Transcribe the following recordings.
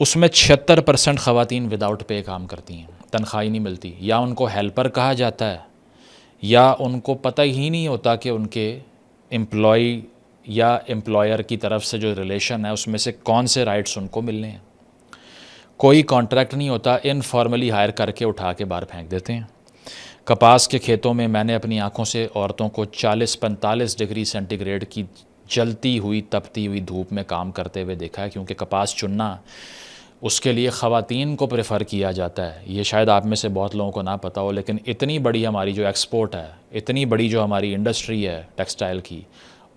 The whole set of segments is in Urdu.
اس میں 76% خواتین وداؤٹ پے کام کرتی ہیں, تنخواہ نہیں ملتی, یا ان کو ہیلپر کہا جاتا ہے یا ان کو پتہ ہی نہیں ہوتا کہ ان کے امپلائی یا امپلائر کی طرف سے جو ریلیشن ہے اس میں سے کون سے رائٹس ان کو ملنے ہیں. کوئی کانٹریکٹ نہیں ہوتا, انفارملی ہائر کر کے اٹھا کے باہر پھینک دیتے ہیں. کپاس کے کھیتوں میں میں نے اپنی آنکھوں سے عورتوں کو 40-45 ڈگری سینٹی گریڈ کی جلتی ہوئی تپتی ہوئی دھوپ میں کام کرتے ہوئے دیکھا ہے, کیونکہ کپاس چننا اس کے لیے خواتین کو پریفر کیا جاتا ہے. یہ شاید آپ میں سے بہت لوگوں کو نہ پتہ ہو, لیکن اتنی بڑی ہماری جو ایکسپورٹ ہے, اتنی بڑی جو ہماری انڈسٹری ہے ٹیکسٹائل کی,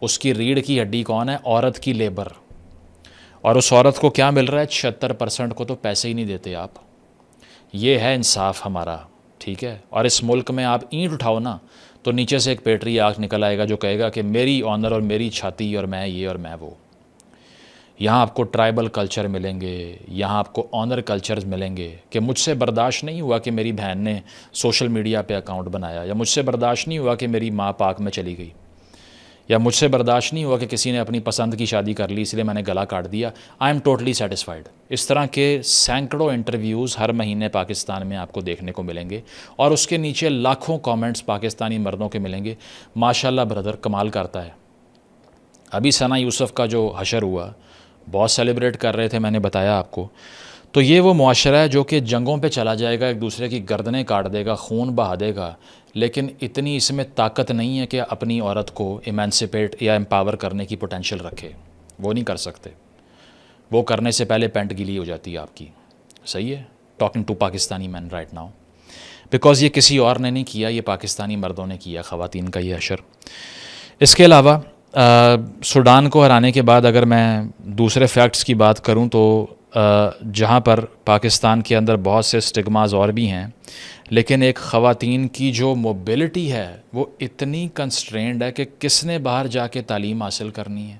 اس کی ریڑھ کی ہڈی کون ہے؟ عورت کی لیبر. اور اس عورت کو کیا مل رہا ہے؟ 76% کو تو پیسے ہی نہیں دیتے آپ. یہ ہے انصاف ہمارا, ٹھیک ہے. اور اس ملک میں آپ اینٹ اٹھاؤ نا تو نیچے سے ایک پیٹری آگ نکل آئے گا جو کہے گا کہ میری آنر اور میری چھاتی اور میں یہ اور میں وہ. یہاں آپ کو ٹرائبل کلچر ملیں گے, یہاں آپ کو آنر کلچرز ملیں گے کہ مجھ سے برداشت نہیں ہوا کہ میری بہن نے سوشل میڈیا پہ اکاؤنٹ بنایا, یا مجھ سے برداشت نہیں ہوا کہ میری ماں پاک میں چلی گئی, یا مجھ سے برداشت نہیں ہوا کہ کسی نے اپنی پسند کی شادی کر لی اس لیے میں نے گلا کاٹ دیا. I am totally satisfied. اس طرح کے سینکڑوں انٹرویوز ہر مہینے پاکستان میں آپ کو دیکھنے کو ملیں گے, اور اس کے نیچے لاکھوں کامنٹس پاکستانی مردوں کے ملیں گے, ماشاءاللہ برادر کمال کرتا ہے. ابھی ثنا یوسف کا جو حشر ہوا بہت سیلیبریٹ کر رہے تھے, میں نے بتایا آپ کو. تو یہ وہ معاشرہ ہے جو کہ جنگوں پہ چلا جائے گا, ایک دوسرے کی گردنیں کاٹ دے گا, خون بہا دے گا, لیکن اتنی اس میں طاقت نہیں ہے کہ اپنی عورت کو ایمانسپیٹ یا امپاور کرنے کی پوٹینشیل رکھے. وہ نہیں کر سکتے. وہ کرنے سے پہلے پینٹ گیلی ہو جاتی ہے آپ کی. صحیح ہے, talking to Pakistani man right now, because یہ کسی اور نے نہیں کیا, یہ پاکستانی مردوں نے کیا خواتین کا یہ حشر. اس کے علاوہ سوڈان کو ہرانے کے بعد اگر میں دوسرے فیکٹس کی بات کروں تو جہاں پر پاکستان کے اندر بہت سے اسٹگماز اور بھی ہیں, لیکن ایک خواتین کی جو موبلٹی ہے وہ اتنی کنسٹرینڈ ہے کہ کس نے باہر جا کے تعلیم حاصل کرنی ہے,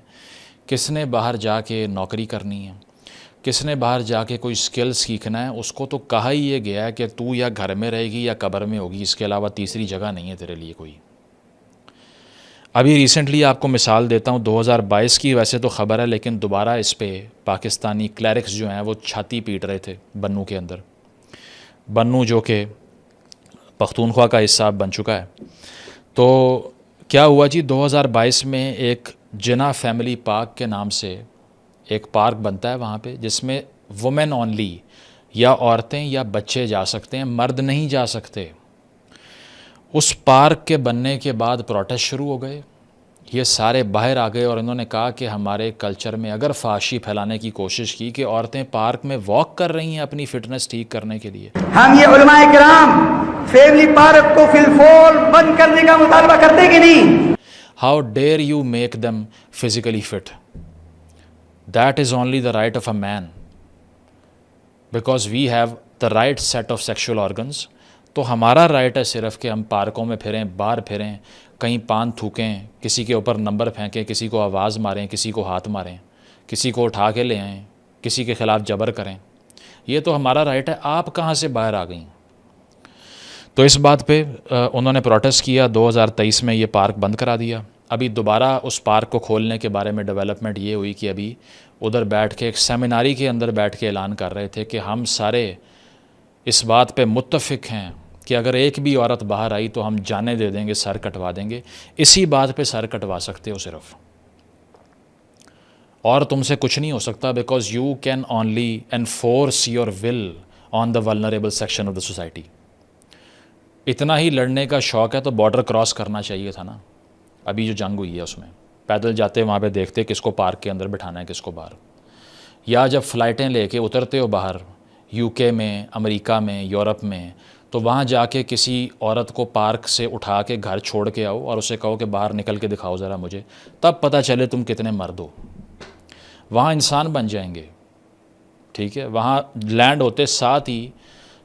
کس نے باہر جا کے نوکری کرنی ہے, کس نے باہر جا کے کوئی سکل سیکھنا ہے, اس کو تو کہا ہی یہ گیا ہے کہ تو یا گھر میں رہے گی یا قبر میں ہوگی, اس کے علاوہ تیسری جگہ نہیں ہے تیرے لیے کوئی. ابھی ریسنٹلی آپ کو مثال دیتا ہوں, 2022 کی ویسے تو خبر ہے, لیکن دوبارہ اس پہ پاکستانی کلیرکس جو ہیں وہ چھاتی پیٹ رہے تھے بنو کے اندر. بنو جو کہ پختونخوا کا حصہ بن چکا ہے. تو کیا ہوا جی, 2022 میں ایک جنا فیملی پارک کے نام سے ایک پارک بنتا ہے وہاں پہ, جس میں وومن اونلی یا عورتیں یا بچے جا سکتے ہیں, مرد نہیں جا سکتے. اس پارک کے بننے کے بعد پروٹیسٹ شروع ہو گئے, یہ سارے باہر آ گئے اور انہوں نے کہا کہ ہمارے کلچر میں اگر فحاشی پھیلانے کی کوشش کی کہ عورتیں پارک میں واک کر رہی ہیں اپنی فٹنس ٹھیک کرنے کے لیے. ہم یہ علماء کرام فیملی پارک کو فی الفور بند کرنے کا مطالبہ کرتے کہ نہیں؟ How dare you make them physically fit. That is only the right of a man, because we have the right set of sexual organs. تو ہمارا رائٹ ہے صرف کہ ہم پارکوں میں پھریں, باہر پھریں, کہیں پان تھوکیں, کسی کے اوپر نمبر پھینکیں, کسی کو آواز ماریں, کسی کو ہاتھ ماریں, کسی کو اٹھا کے لے آئیں, کسی کے خلاف جبر کریں. یہ تو ہمارا رائٹ ہے. آپ کہاں سے باہر آ گئیں؟ تو اس بات پہ انہوں نے پروٹیسٹ کیا. 2023 میں یہ پارک بند کرا دیا. ابھی دوبارہ اس پارک کو کھولنے کے بارے میں ڈیولپمنٹ یہ ہوئی کہ ابھی ادھر بیٹھ کے ایک سیمیناری کے اندر بیٹھ کے اعلان کر رہے تھے کہ ہم سارے اس بات پہ متفق ہیں کہ اگر ایک بھی عورت باہر آئی تو ہم جانے دے دیں گے, سر کٹوا دیں گے. اسی بات پہ سر کٹوا سکتے ہو صرف, اور تم سے کچھ نہیں ہو سکتا, because you can only enforce your will on the vulnerable section of the society. اتنا ہی لڑنے کا شوق ہے تو بارڈر کراس کرنا چاہیے تھا نا. ابھی جو جنگ ہوئی ہے اس میں پیدل جاتے وہاں پہ دیکھتے کس کو پارک کے اندر بٹھانا ہے, کس کو باہر. یا جب فلائٹیں لے کے اترتے ہو باہر یو کے میں, امریکہ میں, یورپ میں, تو وہاں جا کے کسی عورت کو پارک سے اٹھا کے گھر چھوڑ کے آؤ اور اسے کہو کہ باہر نکل کے دکھاؤ ذرا مجھے, تب پتہ چلے تم کتنے مرد ہو. وہاں انسان بن جائیں گے, ٹھیک ہے. وہاں لینڈ ہوتے ساتھ ہی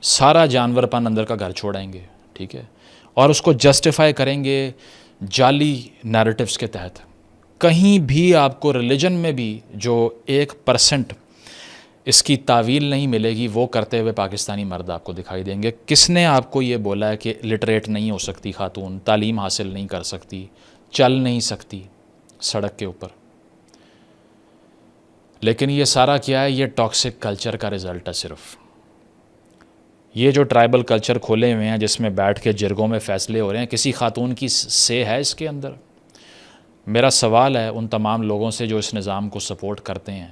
سارا جانور پن اندر کا گھر چھوڑائیں گے, ٹھیک ہے, اور اس کو جسٹیفائی کریں گے جعلی نیریٹیوز کے تحت. کہیں بھی آپ کو ریلیجن میں بھی جو 1% اس کی تعویل نہیں ملے گی وہ کرتے ہوئے پاکستانی مرد آپ کو دکھائی دیں گے. کس نے آپ کو یہ بولا ہے کہ لٹریٹ نہیں ہو سکتی خاتون, تعلیم حاصل نہیں کر سکتی, چل نہیں سکتی سڑک کے اوپر؟ لیکن یہ سارا کیا ہے؟ یہ ٹاکسک کلچر کا رزلٹ ہے صرف. یہ جو ٹرائبل کلچر کھولے ہوئے ہیں جس میں بیٹھ کے جرگوں میں فیصلے ہو رہے ہیں، کسی خاتون کی سے ہے اس کے اندر؟ میرا سوال ہے ان تمام لوگوں سے جو اس نظام کو سپورٹ کرتے ہیں،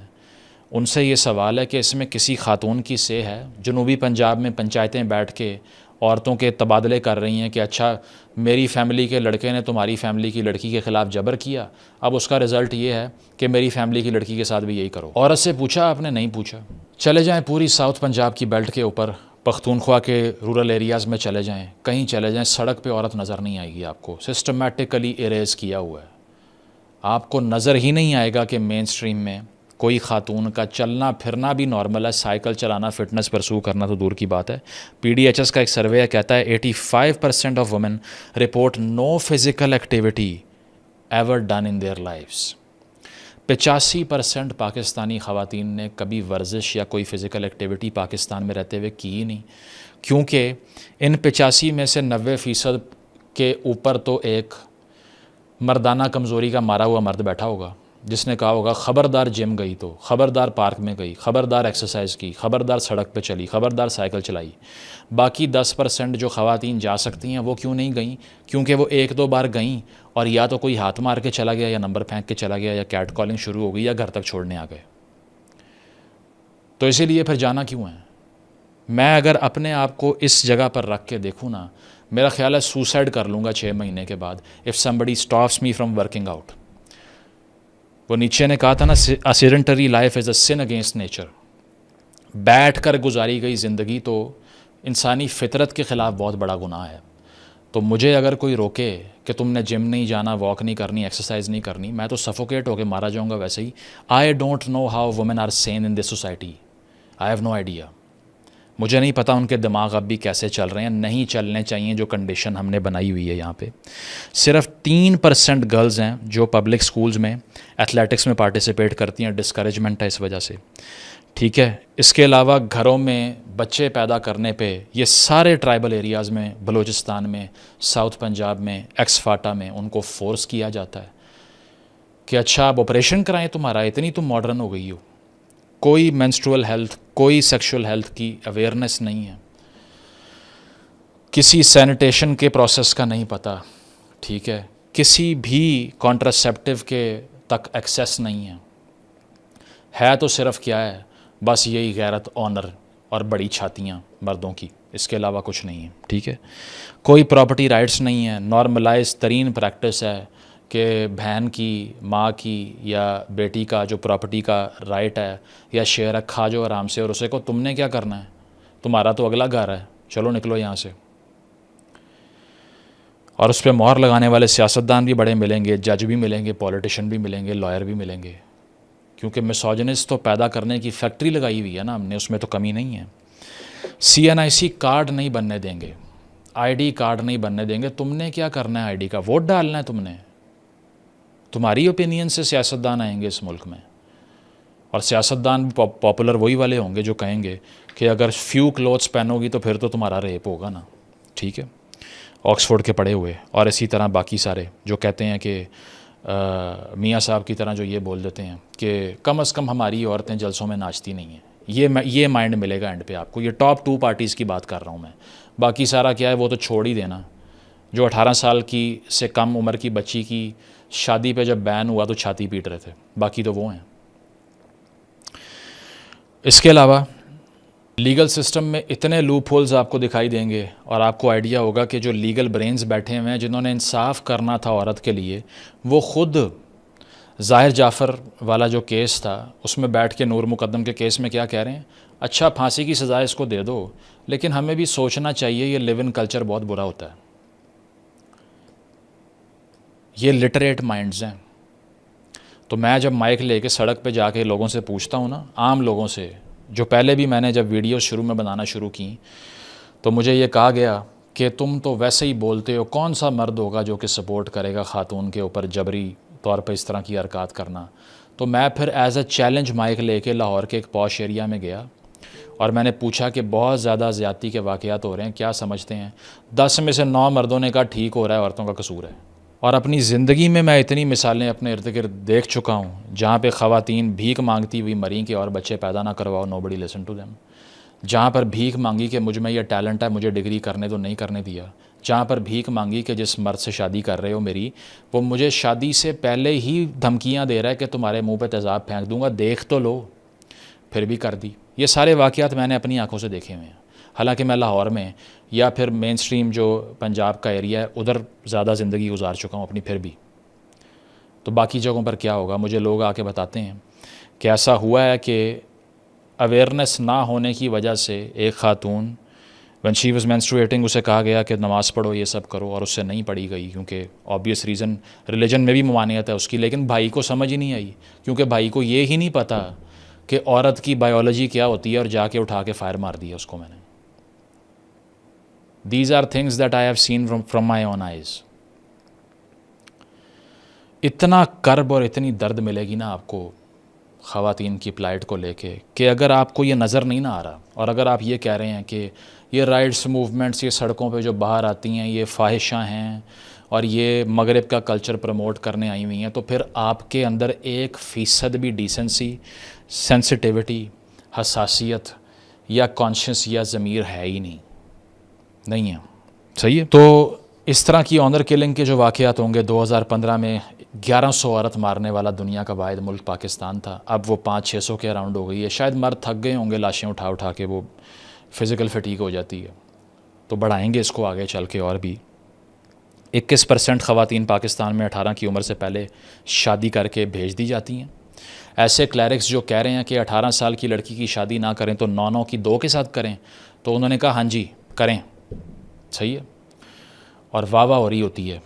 ان سے یہ سوال ہے کہ اس میں کسی خاتون کی سے ہے؟ جنوبی پنجاب میں پنچایتیں بیٹھ کے عورتوں کے تبادلے کر رہی ہیں کہ اچھا میری فیملی کے لڑکے نے تمہاری فیملی کی لڑکی کے خلاف جبر کیا، اب اس کا رزلٹ یہ ہے کہ میری فیملی کی لڑکی کے ساتھ بھی یہی کرو. عورت سے پوچھا آپ نے؟ نہیں پوچھا. چلے جائیں پوری ساؤتھ پنجاب کی بیلٹ کے اوپر، پختونخوا کے رورل ایریاز میں چلے جائیں، کہیں چلے جائیں، سڑک پہ عورت نظر نہیں آئے گی آپ کو. سسٹمیٹیکلی اریز کیا ہوا ہے. آپ کو نظر ہی نہیں آئے گا کہ مین سٹریم میں کوئی خاتون کا چلنا پھرنا بھی نارمل ہے. سائیکل چلانا، فٹنس پرسو کرنا تو دور کی بات ہے. پی ڈی ایچ ایس کا ایک سروے کہتا ہے 85% of women report no physical activity ever done in their lives. 85% Pakistani خواتین نے کبھی ورزش یا کوئی فزیکل ایکٹیویٹی پاکستان میں رہتے ہوئے کی ہی نہیں، کیونکہ ان 85 میں سے 90% کے اوپر تو ایک مردانہ کمزوری کا مارا ہوا مرد بیٹھا ہوگا جس نے کہا ہوگا خبردار جم گئی، تو خبردار پارک میں گئی، خبردار ایکسرسائز کی، خبردار سڑک پہ چلی، خبردار سائیکل چلائی. باقی 10% جو خواتین جا سکتی ہیں وہ کیوں نہیں گئیں؟ کیونکہ وہ ایک دو بار گئیں اور یا تو کوئی ہاتھ مار کے چلا گیا، یا نمبر پھینک کے چلا گیا، یا کیٹ کالنگ شروع ہو گئی، یا گھر تک چھوڑنے آ گئے. تو اسی لیے پھر جانا کیوں ہے؟ میں اگر اپنے آپ کو اس جگہ پر رکھ کے دیکھوں نا، میرا خیال ہے سوسائڈ کر لوں گا 6 مہینے کے بعد if somebody stops me from working out. وہ نیچے نے کہا تھا نا a sedentary life is a sin against nature. بیٹھ کر گزاری گئی زندگی تو انسانی فطرت کے خلاف بہت بڑا گناہ ہے. تو مجھے اگر کوئی روکے کہ تم نے جم نہیں جانا، واک نہیں کرنی، ایکسرسائز نہیں کرنی، میں تو سفوکیٹ ہو کے مارا جاؤں گا ویسے ہی. I don't know how women are sane in this society. I have no idea. مجھے نہیں پتہ ان کے دماغ اب بھی کیسے چل رہے ہیں. نہیں چلنے چاہیے جو کنڈیشن ہم نے بنائی ہوئی ہے یہاں پہ. صرف 3% گرلز ہیں جو پبلک سکولز میں ایتھلیٹکس میں پارٹیسپیٹ کرتی ہیں. ڈسکریجمنٹ ہے اس وجہ سے. ٹھیک ہے. اس کے علاوہ گھروں میں بچے پیدا کرنے پہ یہ سارے ٹرائبل ایریاز میں، بلوچستان میں، ساؤتھ پنجاب میں، ایکس فاٹا میں ان کو فورس کیا جاتا ہے کہ اچھا آپ آپریشن کرائیں تمہارا، اتنی تم ماڈرن ہو گئی ہو. کوئی مینسٹرول ہیلتھ، کوئی سیکشول ہیلتھ کی اویئرنیس نہیں ہے. کسی سینیٹیشن کے پروسیس کا نہیں پتہ. ٹھیک ہے. کسی بھی کانٹراسیپٹیو کے تک ایکسیس نہیں ہے تو صرف کیا ہے؟ بس یہی غیرت، آنر اور بڑی چھاتیاں مردوں کی، اس کے علاوہ کچھ نہیں ہے. ٹھیک ہے. کوئی پراپرٹی رائٹس نہیں ہے. نارملائز ترین پریکٹس ہے کہ بہن کی، ماں کی یا بیٹی کا جو پراپرٹی کا رائٹ ہے یا شیئر ہے، کھا جو آرام سے، اور اسے کو تم نے کیا کرنا ہے، تمہارا تو اگلا گھر ہے، چلو نکلو یہاں سے. اور اس پہ مہر لگانے والے سیاستدان بھی بڑے ملیں گے، جج بھی ملیں گے، پولیٹیشین بھی ملیں گے، لائر بھی ملیں گے، کیونکہ میسوجنسٹ تو پیدا کرنے کی فیکٹری لگائی ہوئی ہے نا ہم نے، اس میں تو کمی نہیں ہے. CNIC کارڈ نہیں بننے دیں گے، ID کارڈ نہیں بننے دیں گے. تم نے کیا کرنا ہے؟ ID کا ووٹ ڈالنا ہے تم نے. تمہاری اوپینین سے سیاستدان آئیں گے اس ملک میں، اور سیاستدان بھی پاپولر وہی والے ہوں گے جو کہیں گے کہ اگر فیو کلوتھس پہنو گی تو پھر تو تمہارا ریپ ہوگا نا. ٹھیک ہے. آکسفورڈ کے پڑھے ہوئے، اور اسی طرح باقی سارے جو کہتے ہیں کہ میاں صاحب کی طرح جو یہ بول دیتے ہیں کہ کم از کم ہماری عورتیں جلسوں میں ناچتی نہیں ہیں. یہ مائنڈ ملے گا اینڈ پہ آپ کو. یہ ٹاپ 2 پارٹیز کی بات کر رہا ہوں میں. باقی سارا کیا ہے وہ تو چھوڑ ہی دینا. جو 18 سال کی سے کم عمر کی بچی کی شادی پہ جب بین ہوا تو چھاتی پیٹ رہے تھے، باقی تو وہ ہیں. اس کے علاوہ لیگل سسٹم میں اتنے لوپ ہولز آپ کو دکھائی دیں گے، اور آپ کو آئیڈیا ہوگا کہ جو لیگل برینز بیٹھے ہوئے ہیں جنہوں نے انصاف کرنا تھا عورت کے لیے، وہ خود ظاہر جعفر والا جو کیس تھا اس میں بیٹھ کے، نور مقدم کے کیس میں کیا کہہ رہے ہیں؟ اچھا پھانسی کی سزا اس کو دے دو، لیکن ہمیں بھی سوچنا چاہیے یہ لیو ان کلچر بہت برا ہوتا ہے. یہ لٹریٹ مائنڈز ہیں. تو میں جب مائک لے کے سڑک پہ جا کے لوگوں سے پوچھتا ہوں نا، عام لوگوں سے، جو پہلے بھی میں نے جب ویڈیو شروع میں بنانا شروع کی تو مجھے یہ کہا گیا کہ تم تو ویسے ہی بولتے ہو، کون سا مرد ہوگا جو کہ سپورٹ کرے گا خاتون کے اوپر جبری طور پہ اس طرح کی حرکات کرنا. تو میں پھر ایز اے چیلنج مائک لے کے لاہور کے ایک پوش ایریا میں گیا اور میں نے پوچھا کہ بہت زیادہ زیادتی کے واقعات ہو رہے ہیں، کیا سمجھتے ہیں؟ 10 میں سے 9 مردوں نے کہا ٹھیک ہو رہا ہے، عورتوں کا قصور ہے. اور اپنی زندگی میں اتنی مثالیں اپنے ارد گرد دیکھ چکا ہوں جہاں پہ خواتین بھیک مانگتی ہوئی مریں کہ اور بچے پیدا نہ کرواؤ، نوبڈی لسن ٹو دیم. جہاں پر بھیک مانگی کہ مجھ میں یہ ٹیلنٹ ہے، مجھے ڈگری کرنے تو نہیں کرنے دیا. جہاں پر بھیک مانگی کہ جس مرد سے شادی کر رہے ہو میری، وہ مجھے شادی سے پہلے ہی دھمکیاں دے رہا ہے کہ تمہارے منہ پہ تیزاب پھینک دوں گا، دیکھ تو لو، پھر بھی کر دی. یہ سارے واقعات میں نے اپنی آنکھوں سے دیکھے ہوئے ہیں. حالانکہ میں لاہور میں یا پھر مین سٹریم جو پنجاب کا ایریا ہے ادھر زیادہ زندگی گزار چکا ہوں اپنی، پھر بھی. تو باقی جگہوں پر کیا ہوگا، مجھے لوگ آ کے بتاتے ہیں کہ ایسا ہوا ہے کہ اویئرنیس نہ ہونے کی وجہ سے ایک خاتون when she was menstruating اسے کہا گیا کہ نماز پڑھو، یہ سب کرو، اور اس سے نہیں پڑھی گئی کیونکہ obvious ریزن ریلیجن میں بھی ممانعت ہے اس کی. لیکن بھائی کو سمجھ ہی نہیں آئی کیونکہ بھائی کو یہ ہی نہیں پتہ کہ عورت کی بایولوجی کیا ہوتی ہے، اور جا کے اٹھا کے فائر مار دیا اس کو میں نے. These are things that I have seen from my own eyes. اتنا کرب اور اتنی درد ملے گی نا آپ کو خواتین کی پلائٹ کو لے کے کہ اگر آپ کو یہ نظر نہیں نہ آ رہا، اور اگر آپ یہ کہہ رہے ہیں کہ یہ رائٹس موومنٹس، یہ سڑکوں پہ جو باہر آتی ہیں یہ فاحشہ ہیں اور یہ مغرب کا کلچر پروموٹ کرنے آئی ہوئی ہیں، تو پھر آپ کے اندر 1% بھی ڈیسنسی، سینسٹیوٹی، حساسیت یا کانشیس یا ضمیر ہے ہی نہیں ہے. صحیح ہے. تو اس طرح کی آنر کلنگ کے جو واقعات ہوں گے، 2015 میں 1100 عورت مارنے والا دنیا کا واحد ملک پاکستان تھا، اب وہ 500-600 کے اراؤنڈ ہو گئی ہے. شاید مرد تھک گئے ہوں گے لاشیں اٹھا کے، وہ فزیکل فٹیگ ہو جاتی ہے. تو بڑھائیں گے اس کو آگے چل کے. اور بھی 21% خواتین پاکستان میں 18 کی عمر سے پہلے شادی کر کے بھیج دی جاتی ہیں. ایسے کلیرکس جو کہہ رہے ہیں کہ 18 سال کی لڑکی کی شادی نہ کریں تو 9 کی 2 کے ساتھ کریں، تو انہوں نے کہا ہاں جی کریں. صحیح ہے. اور واہ واہ ہو رہی ہوتی ہے.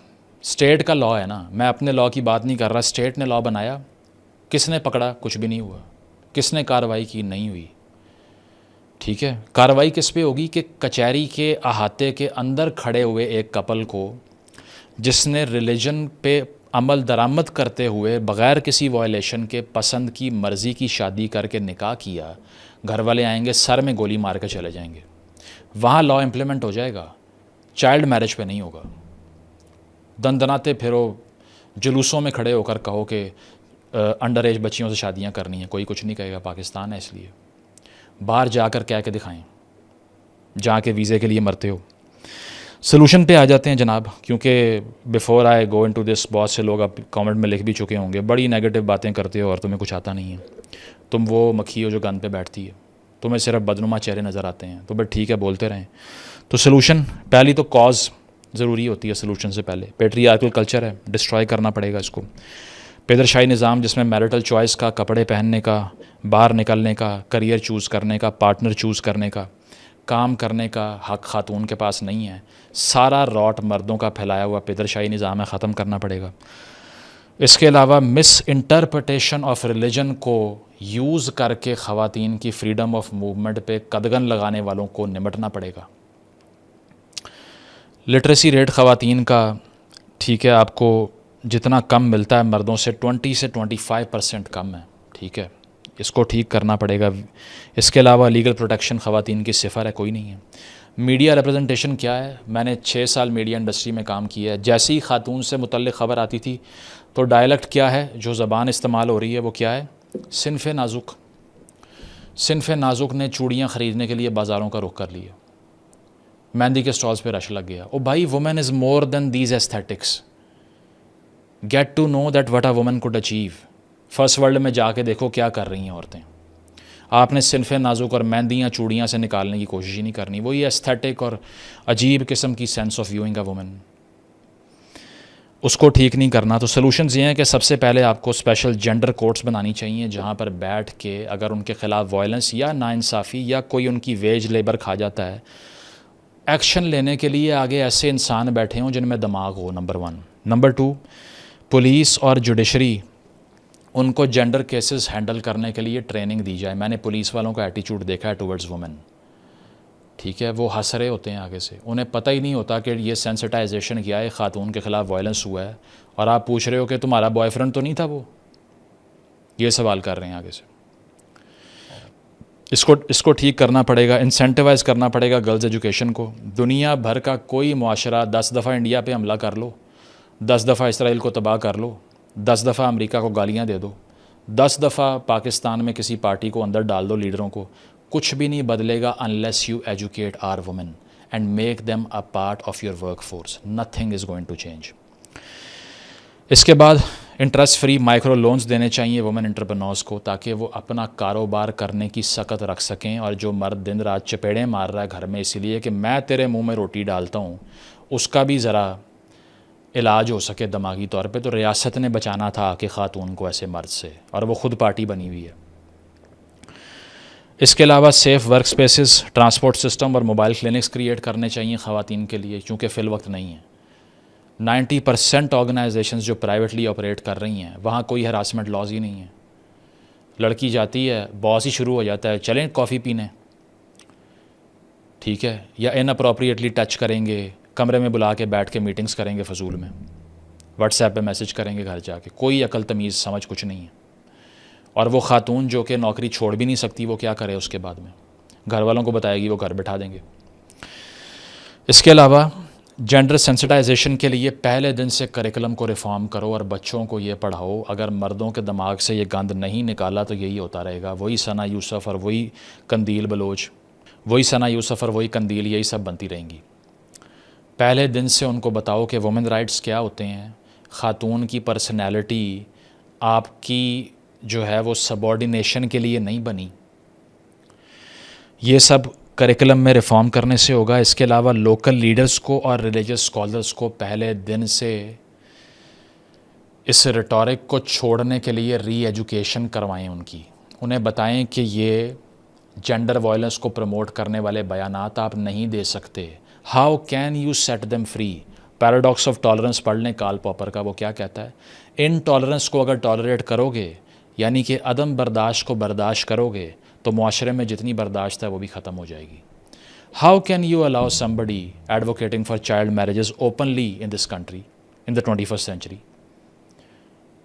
اسٹیٹ کا لاء ہے نا، میں اپنے لاء کی بات نہیں کر رہا. اسٹیٹ نے لاء بنایا، کس نے پکڑا؟ کچھ بھی نہیں ہوا. کس نے کارروائی کی؟ نہیں ہوئی. ٹھیک ہے. کارروائی کس پہ ہوگی کہ کچہری کے احاطے کے اندر کھڑے ہوئے ایک کپل کو جس نے ریلیجن پہ عمل درآمد کرتے ہوئے بغیر کسی وائلیشن کے پسند کی مرضی کی شادی کر کے نکاح کیا، گھر والے آئیں گے سر میں گولی مار کے چلے جائیں گے. وہاں لاء امپلیمنٹ ہو جائے گا، چائلڈ میرج پہ نہیں ہوگا. دندناتے پھرو، جلوسوں میں کھڑے ہو کر کہو کہ انڈر ایج بچیوں سے شادیاں کرنی ہیں، کوئی کچھ نہیں کہے گا. پاکستان ہے اس لیے. باہر جا کر کہہ کے دکھائیں جا کے ویزے کے لیے مرتے ہو. سلوشن پہ آ جاتے ہیں جناب، کیونکہ before I go into this بہت سے لوگ اب کامنٹ میں لکھ بھی چکے ہوں گے بڑی نیگیٹو باتیں کرتے ہو اور تمہیں کچھ آتا نہیں ہے، تم وہ مکھی ہو جو گن پہ بیٹھتی ہے، تمہیں صرف بدنما چہرے نظر آتے ہیں. تو بس ٹھیک ہے بولتے رہیں. تو سلوشن پہلی تو کاز ضروری ہوتی ہے سلوشن سے پہلے. پیٹریارکل کلچر ہے، ڈسٹرائے کرنا پڑے گا اس کو. پیدرشاہی نظام جس میں میرٹل چوائس کا، کپڑے پہننے کا، باہر نکلنے کا، کریئر چوز کرنے کا، پارٹنر چوز کرنے کا، کام کرنے کا حق خاتون کے پاس نہیں ہے. سارا راٹ مردوں کا پھیلایا ہوا پیدرشاہی نظام ہے، ختم کرنا پڑے گا. اس کے علاوہ مس انٹرپریٹیشن آف ریلیجن کو یوز کر کے خواتین کی فریڈم آف موومنٹ پہ قدغن لگانے والوں کو نمٹنا پڑے گا. لٹریسی ریٹ خواتین کا ٹھیک ہے آپ کو جتنا کم ملتا ہے مردوں سے 20 سے 25% کم ہے. ٹھیک ہے، اس کو ٹھیک کرنا پڑے گا. اس کے علاوہ لیگل پروٹیکشن خواتین کی صفر ہے، کوئی نہیں ہے. میڈیا ریپرزنٹیشن کیا ہے؟ میں نے 6 سال میڈیا انڈسٹری میں کام کیا ہے. جیسی خاتون سے متعلق خبر آتی تھی تو ڈائلیکٹ کیا ہے، جو زبان استعمال ہو رہی ہے وہ کیا ہے؟ صنف نازک. صنف نازک نے چوڑیاں خریدنے کے لیے بازاروں کا رخ کر لیا، مہندی کے سٹالز پہ رش لگ گیا. او بھائی، woman is more than these aesthetics. Get to know that what a woman could achieve. First world میں جا کے دیکھو کیا کر رہی ہیں عورتیں. آپ نے صنف نازک اور مہندیاں چوڑیاں سے نکالنے کی کوشش ہی نہیں کرنی. وہی ایستھیٹک اور عجیب قسم کی sense of viewing a woman, اس کو ٹھیک نہیں کرنا. تو سلوشنز یہ ہیں کہ سب سے پہلے آپ کو اسپیشل جینڈر کورٹس بنانی چاہیے جہاں پر بیٹھ کے اگر ان کے خلاف وائلنس یا ناانصافی یا کوئی ان کی ویج لیبر کھا جاتا ہے، ایکشن لینے کے لیے آگے ایسے انسان بیٹھے ہوں جن میں دماغ ہو. نمبر 1. نمبر 2، پولیس اور جوڈیشری ان کو جینڈر کیسز ہینڈل کرنے کے لیے ٹریننگ دی جائے. میں نے پولیس والوں کا ایٹیچیوڈ دیکھا ہے ٹورڈز وومن. ٹھیک ہے، وہ ہنس رہے ہوتے ہیں آگے سے، انہیں پتہ ہی نہیں ہوتا کہ یہ سینسٹائزیشن کیا ہے، خاتون کے خلاف وائلنس ہوا ہے، اور آپ پوچھ رہے ہو کہ تمہارا بوائے فرینڈ تو نہیں تھا وہ؟ یہ سوال کر رہے ہیں آگے سے. اس کو ٹھیک کرنا پڑے گا. انسینٹیوائز کرنا پڑے گا گرلز ایجوکیشن کو. دنیا بھر کا کوئی معاشرہ 10 دفعہ انڈیا پہ حملہ کر لو، 10 دفعہ اسرائیل کو تباہ کر لو, 10 دفعہ امریکہ کو گالیاں دے دو, 10 دفعہ پاکستان میں کسی پارٹی کو اندر ڈال دو, لیڈروں کو, کچھ بھی نہیں بدلے گا unless you educate our women and make them a part of your workforce. Nothing is going to change. اس کے بعد انٹرسٹ فری مائکرو لونز دینے چاہیے وومن انٹرپرنورز کو, تاکہ وہ اپنا کاروبار کرنے کی سکت رکھ سکیں. اور جو مرد دن رات چپیڑیں مار رہا ہے گھر میں اسی لیے کہ میں تیرے منہ میں روٹی ڈالتا ہوں, اس کا بھی ذرا علاج ہو سکے دماغی طور پہ, تو ریاست نے بچانا تھا کہ خاتون کو ایسے مرد سے, اور وہ خود پارٹی بنی ہوئی ہے. اس کے علاوہ safe work spaces, transport system اور موبائل کلینکس کریٹ کرنے چاہیے خواتین کے لیے, چونکہ فی الوقت نہیں ہے. 90% آرگنائزیشنز جو پرائیویٹلی آپریٹ کر رہی ہیں وہاں کوئی ہراسمنٹ لاز ہی نہیں ہے. لڑکی جاتی ہے, باس ہی شروع ہو جاتا ہے, چلیں کافی پینے, ٹھیک ہے, یا ان اپروپریٹلی ٹچ کریں گے, کمرے میں بلا کے بیٹھ کے میٹنگز کریں گے فضول میں, واٹس ایپ پہ میسج کریں گے گھر جا کے, کوئی عقل تمیز سمجھ کچھ نہیں ہے. اور وہ خاتون جو کہ نوکری چھوڑ بھی نہیں سکتی, وہ کیا کرے اس کے بعد میں, گھر والوں کو بتائے گی, وہ گھر بٹھا دیں گے. اس کے علاوہ جینڈر سینسٹائزیشن کے لیے پہلے دن سے کریکلم کو ریفارم کرو اور بچوں کو یہ پڑھاؤ. اگر مردوں کے دماغ سے یہ گند نہیں نکالا تو یہی ہوتا رہے گا, وہی ثنا یوسف اور وہی قندیل بلوچ, وہی ثنا یوسف اور وہی قندیل, یہی سب بنتی رہیں گی. پہلے دن سے ان کو بتاؤ کہ وومن رائٹس کیا ہوتے ہیں, خاتون کی پرسنالٹی آپ کی جو ہے وہ سبارڈینیشن کے لیے نہیں بنی. یہ سب کریکلم میں ریفارم کرنے سے ہوگا. اس کے علاوہ لوکل لیڈرز کو اور ریلیجس اسکالرز کو پہلے دن سے اس ریٹورک کو چھوڑنے کے لیے ری ایجوکیشن کروائیں ان کی, انہیں بتائیں کہ یہ جینڈر وائلنس کو پروموٹ کرنے والے بیانات آپ نہیں دے سکتے. How can you set them free. Paradox of tolerance پڑھ لیں کارل پاپر کا, وہ کیا کہتا ہے, ان ٹالرنس کو اگر ٹالریٹ کرو گے, یعنی کہ عدم برداشت کو برداشت کرو گے, تو معاشرے میں جتنی برداشت ہے وہ بھی ختم ہو جائے گی. How can you allow somebody advocating for child marriages openly in this country in the 21st century.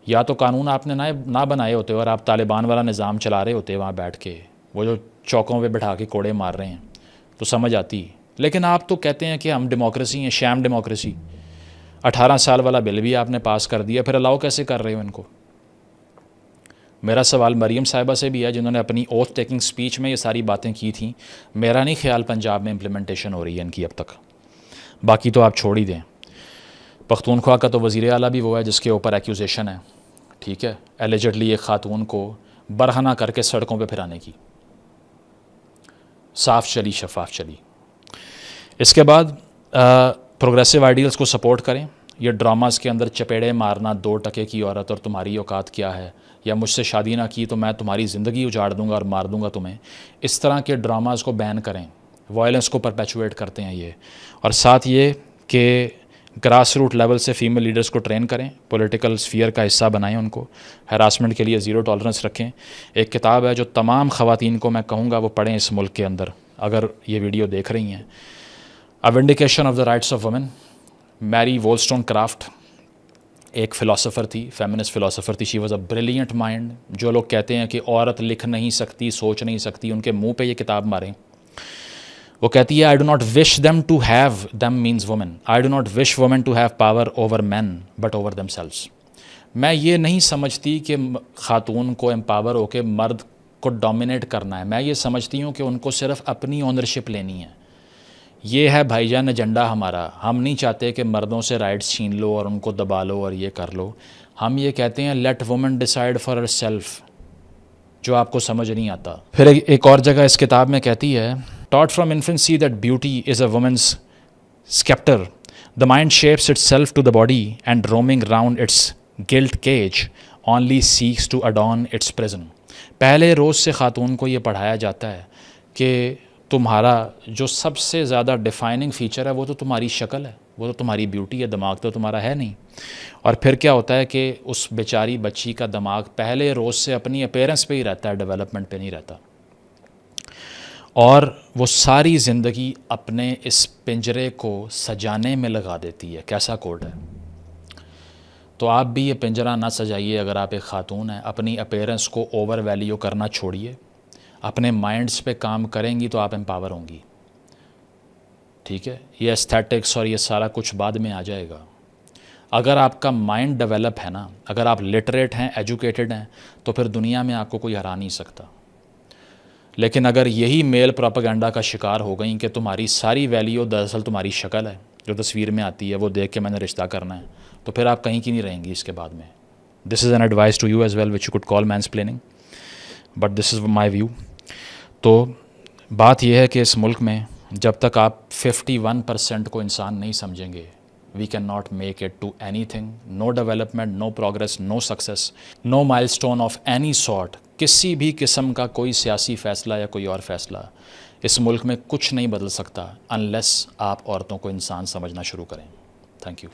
یا تو قانون آپ نے نہ بنائے ہوتے اور آپ طالبان والا نظام چلا رہے ہوتے وہاں بیٹھ کے, وہ جو چوکوں پہ بٹھا کے کوڑے مار رہے ہیں, تو سمجھ آتی. لیکن آپ تو کہتے ہیں کہ ہم ڈیموکریسی ہیں, شام ڈیموکریسی. 18 سال والا بل بھی آپ نے پاس کر دیا, پھر الاؤ کیسے کر رہے ہو ان کو. میرا سوال مریم صاحبہ سے بھی ہے جنہوں نے اپنی اوتھ ٹیکنگ سپیچ میں یہ ساری باتیں کی تھیں. میرا نہیں خیال پنجاب میں امپلیمنٹیشن ہو رہی ہے ان کی اب تک, باقی تو آپ چھوڑ ہی دیں. پختونخوا کا تو وزیر اعلیٰ بھی وہ ہے جس کے اوپر ایکیوزیشن ہے, ٹھیک ہے, ایلیجڈلی ایک خاتون کو برہنہ کر کے سڑکوں پہ پھرانے کی. صاف چلی, شفاف چلی. اس کے بعد پروگریسو آئیڈیلز کو سپورٹ کریں. یہ ڈراماز کے اندر چپیڑے مارنا, 2 ٹکے کی عورت اور تمہاری اوقات کیا ہے, یا مجھ سے شادی نہ کی تو میں تمہاری زندگی اجاڑ دوں گا اور مار دوں گا تمہیں, اس طرح کے ڈراماز کو بین کریں. وائلنس کو پرپیچویٹ کرتے ہیں یہ. اور ساتھ یہ کہ گراس روٹ لیول سے فیمیل لیڈرز کو ٹرین کریں, پولیٹیکل سفیئر کا حصہ بنائیں ان کو, ہراسمنٹ کے لیے 0 ٹالرنس رکھیں. ایک کتاب ہے جو تمام خواتین کو میں کہوں گا وہ پڑھیں اس ملک کے اندر, اگر یہ ویڈیو دیکھ رہی ہیں, A Vindication of the Rights of Women. میری وولسٹون کرافٹ ایک فلاسفر تھی, فیمنسٹ فلاسفر تھی. She was a brilliant mind. جو لوگ کہتے ہیں کہ عورت لکھ نہیں سکتی, سوچ نہیں سکتی, ان کے منہ پہ یہ کتاب ماریں. وہ کہتی ہے I do not wish them to have, them means women, I do not wish women to have power over men but over themselves. میں یہ نہیں سمجھتی کہ خاتون کو امپاور ہو کے مرد کو ڈومینیٹ کرنا ہے. میں یہ سمجھتی ہوں کہ ان کو صرف اپنی اونرشپ لینی ہے. یہ ہے بھائی جان ایجنڈا ہمارا. ہم نہیں چاہتے کہ مردوں سے رائٹس چھین لو اور ان کو دبا لو اور یہ کر لو. ہم یہ کہتے ہیں let women decide for herself, جو آپ کو سمجھ نہیں آتا. پھر ایک اور جگہ اس کتاب میں کہتی ہے taught from infancy that beauty is a woman's scepter. The mind shapes itself to the body and roaming round its gilt cage only seeks to adorn its prison. پہلے روز سے خاتون کو یہ پڑھایا جاتا ہے کہ تمہارا جو سب سے زیادہ ڈیفائننگ فیچر ہے وہ تو تمہاری شکل ہے, وہ تو تمہاری بیوٹی ہے, دماغ تو تمہارا ہے نہیں. اور پھر کیا ہوتا ہے کہ اس بیچاری بچی کا دماغ پہلے روز سے اپنی اپیرنس پہ ہی رہتا ہے, ڈیولپمنٹ پہ نہیں رہتا, اور وہ ساری زندگی اپنے اس پنجرے کو سجانے میں لگا دیتی ہے. کیسا کوڈ ہے. تو آپ بھی یہ پنجرہ نہ سجائیے اگر آپ ایک خاتون ہیں. اپنی اپیرنس کو اوور ویلیو کرنا چھوڑیے, اپنے مائنڈس پہ کام کریں گی تو آپ امپاور ہوں گی, ٹھیک ہے. یہ ایستھیٹکس اور یہ سارا کچھ بعد میں آ جائے گا. اگر آپ کا مائنڈ ڈیولپ ہے نا، اگر آپ لٹریٹ ہیں، ایجوکیٹڈ ہیں، تو پھر دنیا میں آپ کو کوئی ہرا نہیں سکتا. لیکن اگر یہی میل پروپیگنڈا کا شکار ہو گئیں کہ تمہاری ساری ویلیو دراصل تمہاری شکل ہے جو تصویر میں آتی ہے، وہ دیکھ کے میں نے رشتہ کرنا ہے، تو پھر آپ کہیں کی نہیں رہیں گی اس کے بعد میں. This is an advice to you as well which you could call mansplaining, but this is my view. تو بات یہ ہے کہ اس ملک میں جب تک آپ 51% کو انسان نہیں سمجھیں گے، we can not make it to anything. No development, no progress, no success, no milestone of any sort. کسی بھی قسم کا کوئی سیاسی فیصلہ یا کوئی اور فیصلہ اس ملک میں کچھ نہیں بدل سکتا انلیس آپ عورتوں کو انسان سمجھنا شروع کریں. Thank you.